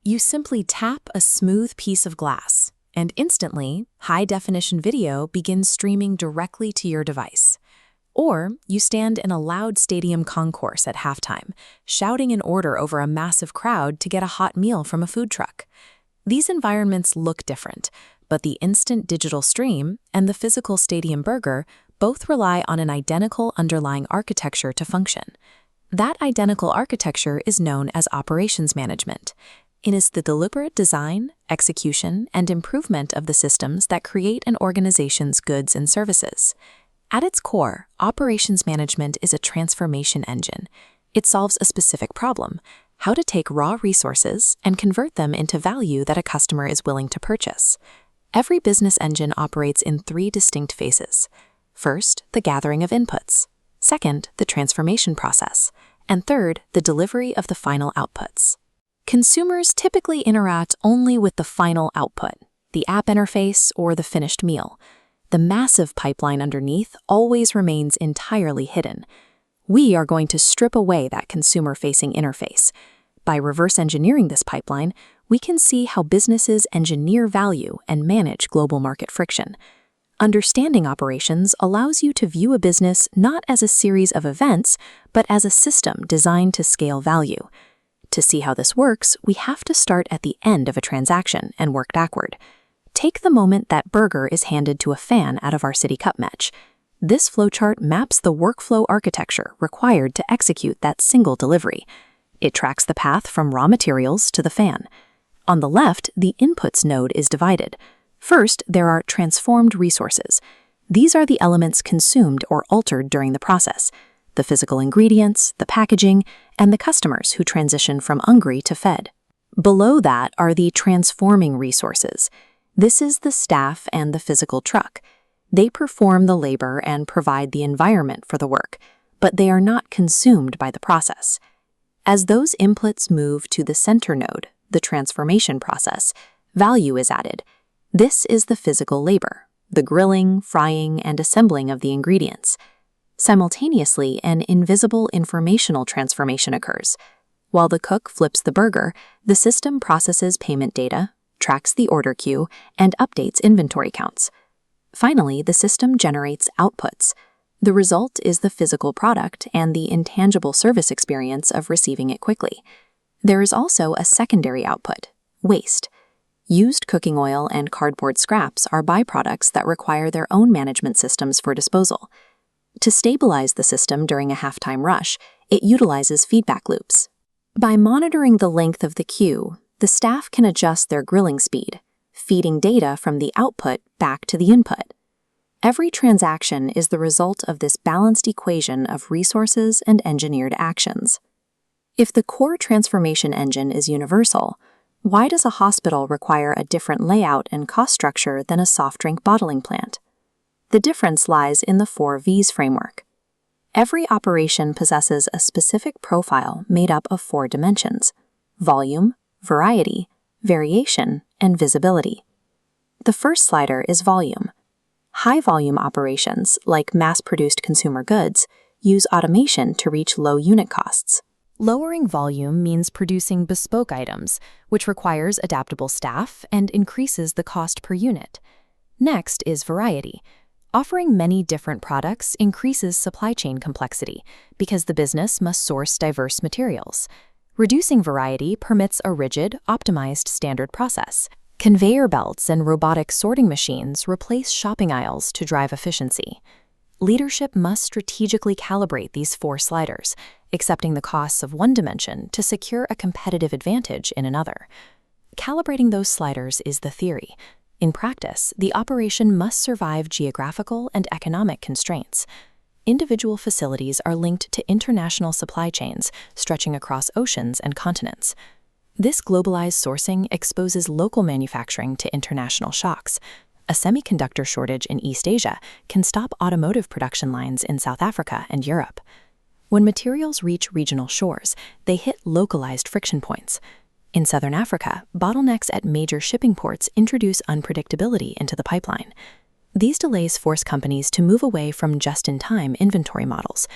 You simply tap a smooth piece of glass, and instantly, high-definition video begins streaming directly to your device. Or you stand in a loud stadium concourse at halftime, shouting an order over a massive crowd to get a hot meal from a food truck. These environments look different, but the instant digital stream and the physical stadium burger both rely on an identical underlying architecture to function. That identical architecture is known as operations management. It is the deliberate design, execution, and improvement of the systems that create an organization's goods and services. At its core, operations management is a transformation engine. It solves a specific problem: how to take raw resources and convert them into value that a customer is willing to purchase. Every business engine operates in three distinct phases. First, the gathering of inputs. Second, the transformation process. And third, the delivery of the final outputs. Consumers typically interact only with the final output, the app interface or the finished meal. The massive pipeline underneath always remains entirely hidden. We are going to strip away that consumer-facing interface. By reverse engineering this pipeline, we can see how businesses engineer value and manage global market friction. Understanding operations allows you to view a business not as a series of events, but as a system designed to scale value. To see how this works, we have to start at the end of a transaction and work backward. Take the moment that burger is handed to a fan out of our City Cup match. This flowchart maps the workflow architecture required to execute that single delivery. It tracks the path from raw materials to the fan. On the left, the inputs node is divided. First, there are transformed resources. These are the elements consumed or altered during the process: the physical ingredients, the packaging, and the customers who transition from hungry to fed. Below that are the transforming resources. This is the staff and the physical truck. They perform the labor and provide the environment for the work, but they are not consumed by the process. As those inputs move to the center node, the transformation process, value is added. This is the physical labor, the grilling, frying, and assembling of the ingredients. Simultaneously, an invisible informational transformation occurs. While the cook flips the burger, the system processes payment data, tracks the order queue, and updates inventory counts. Finally, the system generates outputs. The result is the physical product and the intangible service experience of receiving it quickly. There is also a secondary output: waste. Used cooking oil and cardboard scraps are byproducts that require their own management systems for disposal. To stabilize the system during a halftime rush, it utilizes feedback loops. By monitoring the length of the queue, the staff can adjust their grilling speed, feeding data from the output back to the input. Every transaction is the result of this balanced equation of resources and engineered actions. If the core transformation engine is universal, why does a hospital require a different layout and cost structure than a soft drink bottling plant? The difference lies in the 4 V's framework. Every operation possesses a specific profile made up of 4 dimensions: volume, variety, variation, and visibility. The first slider is volume. High-volume operations, like mass-produced consumer goods, use automation to reach low unit costs. Lowering volume means producing bespoke items, which requires adaptable staff and increases the cost per unit. Next is variety. Offering many different products increases supply chain complexity because the business must source diverse materials. Reducing variety permits a rigid, optimized standard process. Conveyor belts and robotic sorting machines replace shopping aisles to drive efficiency. Leadership must strategically calibrate these 4 sliders, accepting the costs of one dimension to secure a competitive advantage in another. Calibrating those sliders is the theory. In practice, the operation must survive geographical and economic constraints. Individual facilities are linked to international supply chains stretching across oceans and continents. This globalized sourcing exposes local manufacturing to international shocks. A semiconductor shortage in East Asia can stop automotive production lines in South Africa and Europe. When materials reach regional shores, they hit localized friction points. In Southern Africa, bottlenecks at major shipping ports introduce unpredictability into the pipeline. These delays force companies to move away from just-in-time inventory models.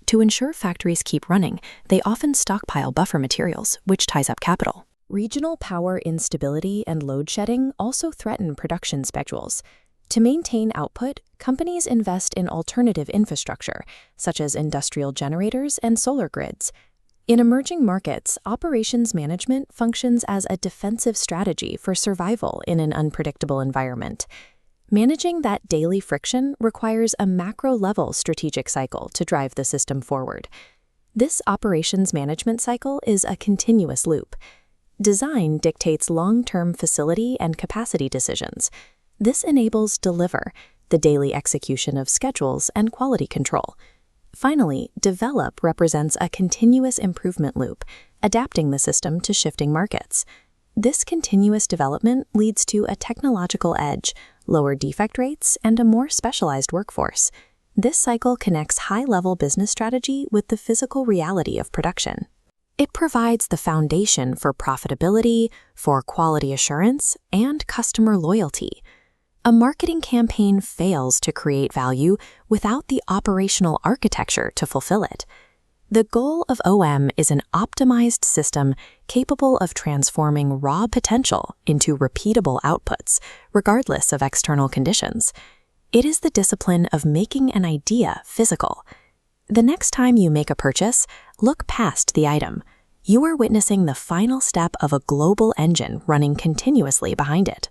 To ensure factories keep running, they often stockpile buffer materials, which ties up capital. Regional power instability and load shedding also threaten production schedules. To maintain output, companies invest in alternative infrastructure, such as industrial generators and solar grids. In emerging markets, operations management functions as a defensive strategy for survival in an unpredictable environment. Managing that daily friction requires a macro-level strategic cycle to drive the system forward. This operations management cycle is a continuous loop. Design dictates long-term facility and capacity decisions. This enables deliver, the daily execution of schedules and quality control. Finally, develop represents a continuous improvement loop, adapting the system to shifting markets. This continuous development leads to a technological edge, lower defect rates, and a more specialized workforce. This cycle connects high-level business strategy with the physical reality of production. It provides the foundation for profitability, for quality assurance, and customer loyalty. A marketing campaign fails to create value without the operational architecture to fulfill it. The goal of OM is an optimized system capable of transforming raw potential into repeatable outputs, regardless of external conditions. It is the discipline of making an idea physical. The next time you make a purchase, look past the item. You are witnessing the final step of a global engine running continuously behind it.